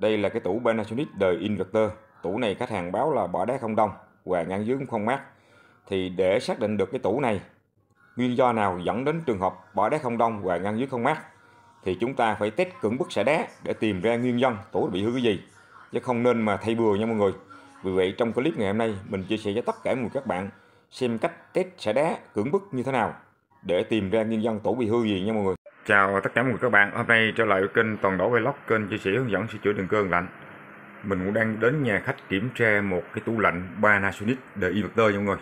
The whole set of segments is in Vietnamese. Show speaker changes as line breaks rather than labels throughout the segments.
Đây là cái tủ Panasonic đời inverter. Tủ này khách hàng báo là bỏ đá không đông và ngăn dưới cũng không mát. Thì để xác định được cái tủ này nguyên do nào dẫn đến trường hợp bỏ đá không đông và ngăn dưới không mát, thì chúng ta phải test cưỡng bức xả đá để tìm ra nguyên nhân tủ bị hư cái gì, chứ không nên mà thay bừa nha mọi người. Vì vậy trong clip ngày hôm nay mình chia sẻ cho tất cả mọi các bạn xem cách test xả đá cưỡng bức như thế nào để tìm ra nguyên nhân tủ bị hư gì nha mọi người. Chào tất cả mọi người các bạn, hôm nay trở lại với kênh Toàn Đổ Vlog, kênh chia sẻ hướng dẫn sửa chữa điện cơ lạnh. Mình cũng đang đến nhà khách kiểm tra một cái tủ lạnh Panasonic đời inverter nha mọi người.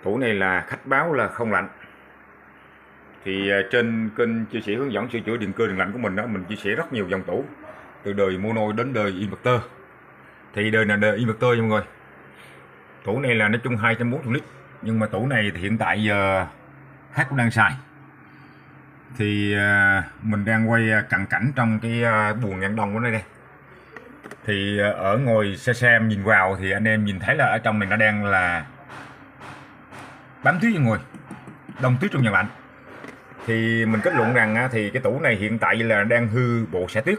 Tủ này là khách báo là không lạnh. Thì trên kênh chia sẻ hướng dẫn sửa chữa điện cơ điện lạnh của mình đó, mình chia sẻ rất nhiều dòng tủ từ đời mono đến đời inverter. Thì đời là đời inverter nha mọi người. Tủ này là nói chung 240 lít, nhưng mà tủ này thì hiện tại giờ khách cũng đang xài. Thì mình đang quay cận cảnh trong cái buồng ngăn đông của nó đây. Thì ở ngồi xe em nhìn vào thì anh em nhìn thấy là ở trong này nó đang là bám tuyết mọi người, đông tuyết trong nhà lạnh. Thì mình kết luận rằng thì cái tủ này hiện tại là đang hư bộ xả tuyết.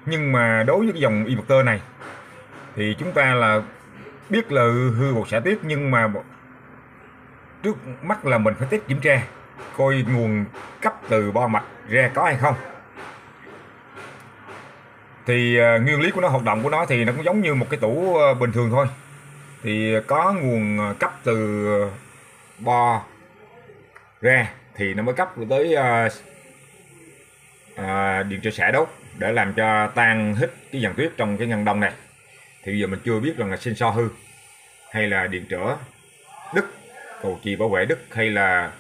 Nhưng mà đối với cái dòng inverter này thì chúng ta là biết là hư bộ xả tuyết, nhưng mà trước mắt là mình phải test kiểm tra coi nguồn cấp từ bo mạch ra có hay không. Thì nguyên lý của nó, hoạt động của nó thì nó cũng giống như một cái tủ bình thường thôi. Thì có nguồn cấp từ bo ra thì nó mới cấp tới điện trở xả đốt để làm cho tan hết cái dàn tuyết trong cái ngăn đông này. Thì bây giờ mình chưa biết rằng là sensor hư hay là điện trở đứt, cầu chì bảo vệ đứt, hay là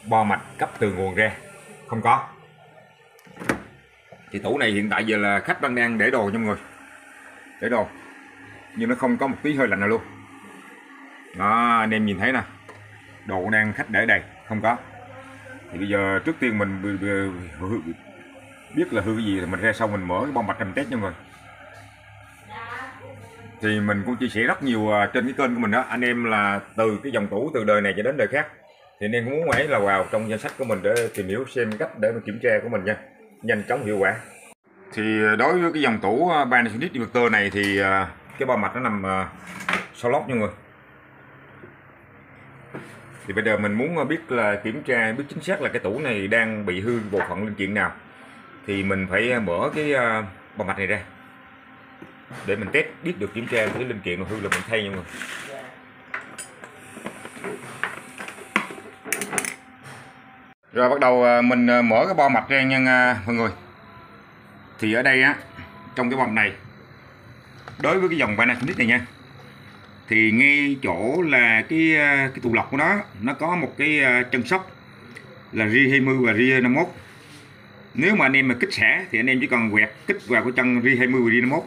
bo mạch cấp từ nguồn ra không có. Thì tủ này hiện tại giờ là khách đang để đồ nha mọi người, để đồ nhưng nó không có một tí hơi lạnh nào luôn đó, anh em nhìn thấy nè, đồ đang khách để đầy không có. Thì bây giờ trước tiên mình biết là hư cái gì thì mình ra sau mình mở cái bo mạch mình test nha mọi người. Thì mình cũng chia sẻ rất nhiều trên cái kênh của mình đó, anh em là từ cái dòng tủ từ đời này cho đến đời khác thì anh em cũng muốn ấy là vào trong danh sách của mình để tìm hiểu xem cách để mình kiểm tra của mình nha, nhanh chóng hiệu quả. Thì đối với cái dòng tủ Panasonic inverter này thì cái bo mạch nó nằm sau lốp nha mọi người. Thì bây giờ mình muốn biết là kiểm tra biết chính xác là cái tủ này đang bị hư bộ phận linh kiện nào, thì mình phải mở cái bo mạch này ra để mình test biết được, kiểm tra cái linh kiện nào hư là mình thay nha mọi người. Rồi bắt đầu mình mở cái bo mạch ra nha mọi người. Thì ở đây á, trong cái bo này, đối với cái dòng Panasonic này nha, thì ngay chỗ là cái tụ lọc của nó có một cái chân sóc là RI20 và RI51. Nếu mà anh em mà kích xả thì anh em chỉ cần quẹt kích vào cái chân RI20 và RI51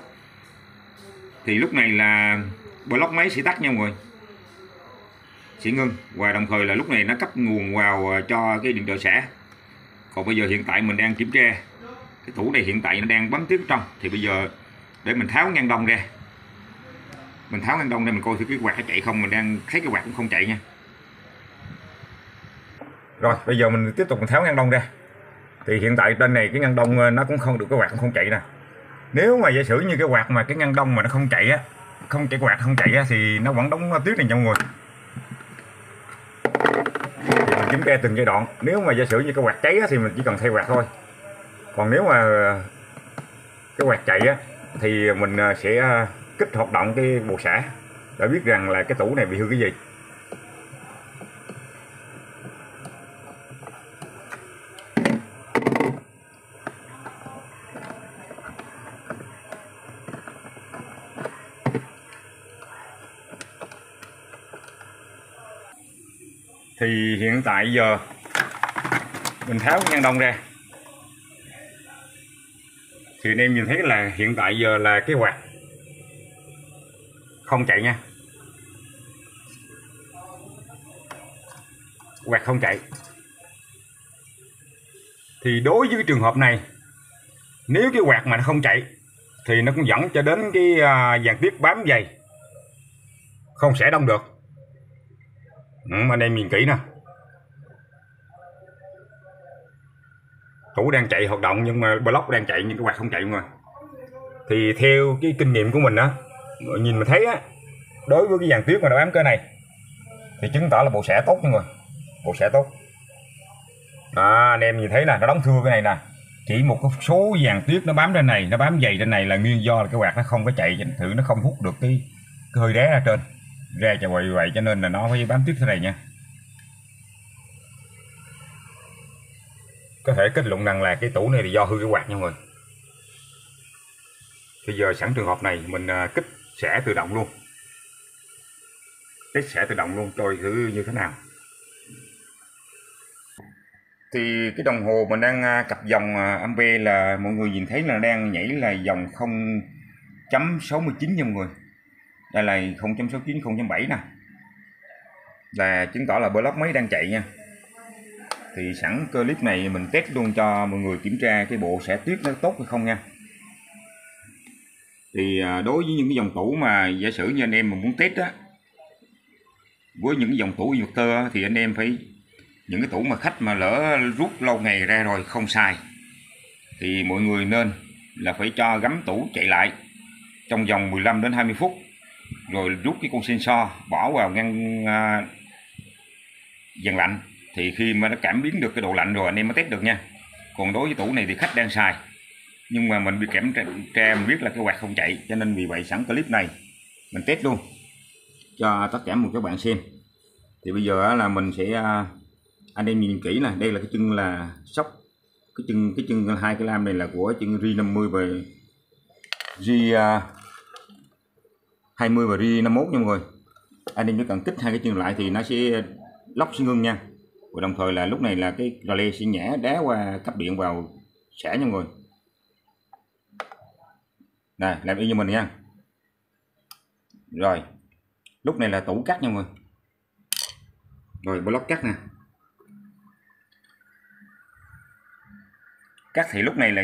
thì lúc này là block máy sẽ tắt nha mọi người, sẽ ngưng, và đồng thời là lúc này nó cấp nguồn vào cho cái điện trở xả. Còn bây giờ hiện tại mình đang kiểm tra cái tủ này, hiện tại nó đang bấm tuyết trong. Thì bây giờ để mình tháo ngăn đông ra, mình tháo ngăn đông ra mình coi thử cái quạt nó chạy không. Mình đang thấy cái quạt cũng không chạy nha. Rồi bây giờ mình tiếp tục mình tháo ngăn đông ra. Thì hiện tại trên này cái ngăn đông nó cũng không được, cái quạt cũng không chạy nè. Nếu mà giả sử như cái quạt mà cái ngăn đông mà nó không chạy á, không chạy, quạt không chạy á, thì nó vẫn đóng tuyết này nha mọi người. Thì mình kiểm tra từng giai đoạn. Nếu mà giả sử như cái quạt cháy á, thì mình chỉ cần thay quạt thôi. Còn nếu mà cái quạt chạy á, thì mình sẽ kích hoạt động cái bộ xả để biết rằng là cái tủ này bị hư cái gì. Thì hiện tại giờ mình tháo ngăn đông ra thì anh em nhìn thấy là hiện tại giờ là cái quạt không chạy nha, quạt không chạy. Thì đối với cái trường hợp này, nếu cái quạt mà nó không chạy thì nó cũng dẫn cho đến cái dàn tuyết bám dày, không xả đông được. Anh em nhìn kỹ nè, tủ đang chạy hoạt động nhưng mà block đang chạy nhưng cái quạt không chạy mọi người. Thì theo cái kinh nghiệm của mình á, nhìn mình thấy á, đối với cái dàn tuyết mà nó bám cái này thì chứng tỏ là bộ xẻ tốt nha mọi người, bộ xẻ tốt. Anh em nhìn thấy là nó đóng thưa cái này nè, chỉ một số dàn tuyết nó bám trên này, nó bám dày trên này là nguyên do là cái quạt nó không có chạy thử, nó không hút được cái hơi đá ra trên ra cho vậy, cho nên là nó phải bám tuyết thế này nha. Có thể kết luận rằng là cái tủ này thì do hư cái quạt nha mọi người. Bây giờ sẵn trường hợp này mình kích xẻ tự động luôn, kích xẻ tự động luôn coi thử như thế nào. Thì cái đồng hồ mình đang cặp dòng ampe là mọi người nhìn thấy là đang nhảy là dòng 0.69 nha mọi người. Đây là 0.69, 0.7 nè, là chứng tỏ là block máy đang chạy nha. Thì sẵn clip này mình test luôn cho mọi người kiểm tra cái bộ xẻ tuyết nó tốt hay không nha. Thì đối với những cái dòng tủ mà giả sử như anh em mà muốn test á, với những cái dòng tủ inverter thì anh em phải, những cái tủ mà khách mà lỡ rút lâu ngày ra rồi không xài thì mọi người nên là phải cho gắm tủ chạy lại trong vòng 15 đến 20 phút, rồi rút cái con sensor bỏ vào ngăn dàn lạnh, thì khi mà nó cảm biến được cái độ lạnh rồi anh em mới test được nha. Còn đối với tủ này thì khách đang xài nhưng mà mình bị kiểm tra mình biết là cái quạt không chạy, cho nên vì vậy sẵn clip này mình test luôn cho tất cả mọi các bạn xem. Thì bây giờ là mình sẽ, anh em nhìn kỹ nè, đây là cái chân là sóc, cái chân hai cái lam này là của chân Ri50 và Ri20 và Ri51 nha mọi người. Anh em chỉ cần kích hai cái chân lại thì nó sẽ lóc sẽ ngưng nha, và đồng thời là lúc này là cái relay sẽ nhả đá qua cấp điện vào xẻ nha mọi người. Này làm y như mình nha. Rồi lúc này là tủ cắt nha mọi người, rồi block cắt nè. Cắt thì lúc này là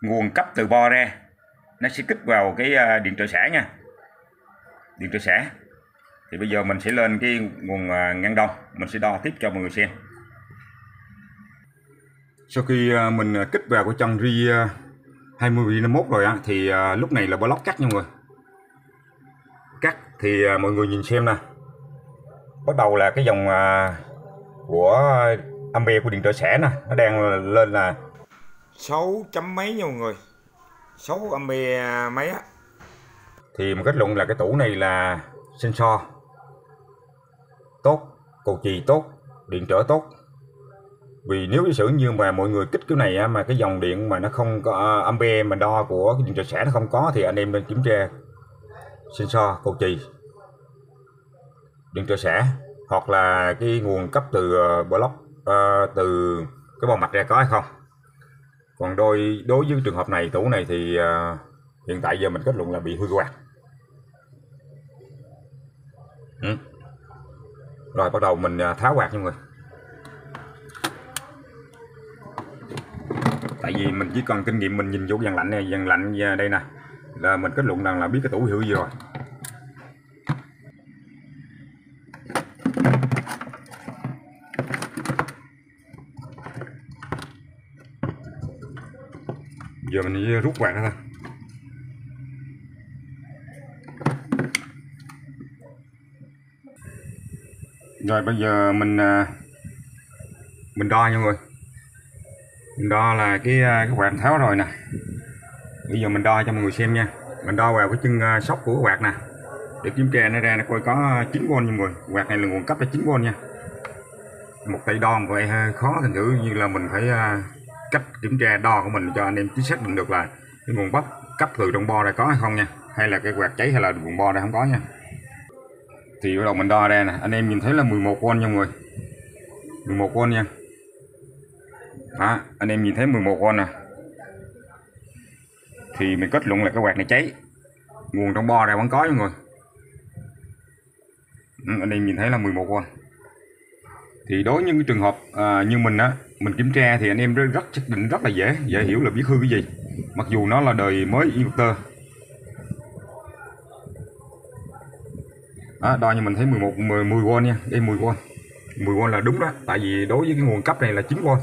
nguồn cấp từ bo ra nó sẽ kích vào cái điện trợ xả nha, điện trợ xả. Thì bây giờ mình sẽ lên cái nguồn ngăn đông, mình sẽ đo tiếp cho mọi người xem. Sau khi mình kích vào cái chân Ri20 Ri51 rồi á, thì lúc này là block cắt nha mọi người. Cắt thì mọi người nhìn xem nè, bắt đầu là cái dòng của ampe của điện trợ xả nè, nó đang lên là 6 chấm mấy nha mọi người, 6 ampe mấy á. Thì mình kết luận là cái tủ này là sensor tốt, cầu chì tốt, điện trở tốt. Vì nếu giả sử như mà mọi người kích cái này á, mà cái dòng điện mà nó không có ampe mà đo của cái điện trợ xả nó không có, thì anh em nên kiểm tra sensor cầu chì, điện trợ xả, hoặc là cái nguồn cấp từ block, từ cái bo mạch ra có hay không. Còn đối với trường hợp này, tủ này thì hiện tại giờ mình kết luận là bị hư quạt. Rồi bắt đầu mình tháo quạt nha mọi người. Tại vì mình chỉ cần kinh nghiệm mình nhìn vô dàn lạnh này, dàn lạnh đây nè, là mình kết luận rằng là biết cái tủ hư gì rồi. Giờ mình rút quạt ra thôi. Rồi bây giờ mình đo nha mọi người. Mình đo là cái quạt tháo rồi nè. Bây giờ mình đo cho mọi người xem nha. Mình đo vào cái chân sóc của quạt nè, để kiểm tra nó ra nó coi có 9V nha mọi người. Quạt này là nguồn cấp là 9V nha. Một tay đo vậy khó, thành thử như là mình phải cách kiểm tra đo của mình cho anh em chính xác định được là cái nguồn cấp từ trong bo ra có hay không nha, hay là cái quạt cháy hay là nguồn bo ra không có nha. Thì bắt đầu mình đo ra nè, anh em nhìn thấy là 11V nha mọi người, 11V nha. Đó, anh em nhìn thấy 11V nè, thì mình kết luận là cái quạt này cháy, nguồn trong bo ra vẫn có nha mọi người. Anh em nhìn thấy là 11V. Thì đối với những cái trường hợp như mình á, mình kiểm tra thì anh em rất xác định rất là dễ hiểu là biết hư cái gì, mặc dù nó là đời mới inverter. Đó, đo như mình thấy 10V nha, đây 10V, 10V là đúng đó, tại vì đối với cái nguồn cấp này là 9V.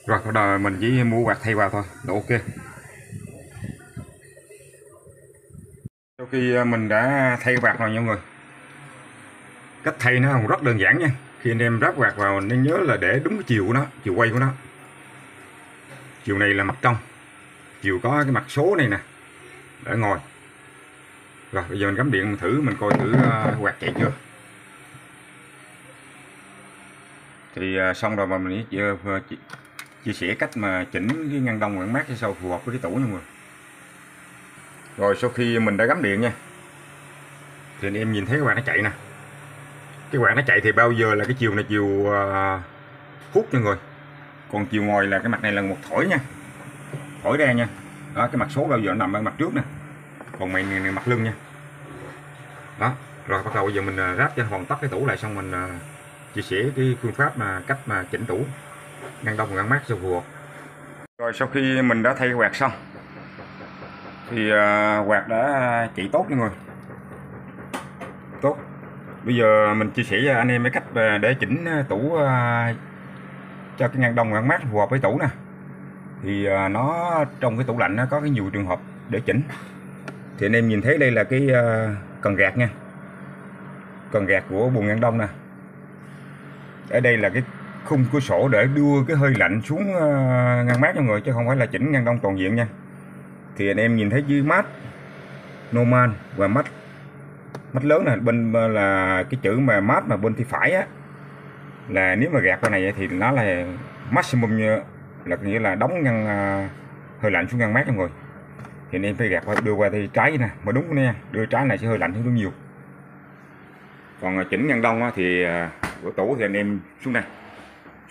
Rồi bắt đầu mình chỉ mua quạt thay vào thôi là ok. Sau khi mình đã thay quạt rồi nha mọi người, cách thay nó rất đơn giản nha. Khi anh em ráp quạt vào nên nhớ là để đúng cái chiều của nó, chiều quay của nó. Chiều này là mặt trong, chiều có cái mặt số này nè để ngồi. Rồi bây giờ mình cắm điện mình thử, mình coi thử quạt chạy chưa. Thì xong rồi mà mình chia sẻ cách mà chỉnh cái ngăn đông ngăn mát cho sao phù hợp với cái tủ nha mọi người. Rồi sau khi mình đã gắm điện nha, thì anh em nhìn thấy cái quạt nó chạy nè. Cái quạt nó chạy thì bao giờ là cái chiều này chiều hút nha mọi người. Còn chiều ngồi là cái mặt này là một thổi nha, thổi ra nha. Đó, cái mặt số bao giờ nó nằm ở mặt trước nè, còn mày này mặt lưng nha. Đó, rồi bắt đầu bây giờ mình ráp cho hoàn tất cái tủ lại, xong mình chia sẻ cái phương pháp mà cách mà chỉnh tủ ngăn đông ngăn mát cho phù hợp. Rồi sau khi mình đã thay quạt xong thì quạt đã chạy tốt nha mọi người, tốt. Bây giờ mình chia sẻ cho anh em cái cách để chỉnh tủ cho cái ngăn đông ngăn mát phù hợp với tủ nè. Thì nó trong cái tủ lạnh nó có cái nhiều trường hợp để chỉnh. Thì anh em nhìn thấy đây là cái cần gạt nha, cần gạt của buồng ngăn đông nè. Ở đây là cái khung cửa sổ để đưa cái hơi lạnh xuống ngăn mát cho người, chứ không phải là chỉnh ngăn đông toàn diện nha. Thì anh em nhìn thấy dưới mát normal và mát lớn này, bên là cái chữ mà mát mà bên tay phải á, là nếu mà gạt qua này thì nó là maximum, là nghĩa là đóng ngăn hơi lạnh xuống ngăn mát cho người. Thì anh em phải gạt qua, đưa qua tay trái nè, mà đúng nha, đưa trái này sẽ hơi lạnh hơn rất nhiều. Còn chỉnh ngăn đông thì của tủ thì anh em xuống đây,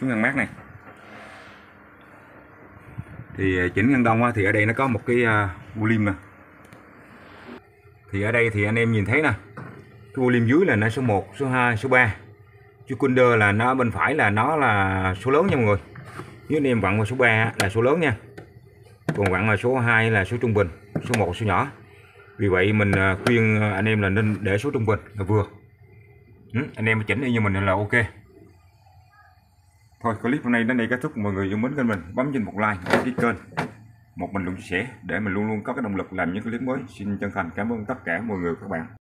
xuống ngăn mát này. Thì chỉnh ngăn đông thì ở đây nó có một cái volume nè. Thì ở đây thì anh em nhìn thấy nè, cái volume dưới là nó số 1, số 2, số 3. Chứ Kunder là nó bên phải là nó là số lớn nha mọi người. Nếu anh em vặn vào số 3 là số lớn nha, còn vặn vào số 2 là số trung bình, số 1 là số nhỏ. Vì vậy mình khuyên anh em là nên để số trung bình là vừa. Anh em chỉnh như mình là ok. Thôi clip hôm nay đến đây kết thúc. Mọi người yêu mến kênh mình, bấm trên một like, đăng ký kênh, một bình luận chia sẻ để mình luôn luôn có cái động lực làm những clip mới. Xin chân thành cảm ơn tất cả mọi người các bạn.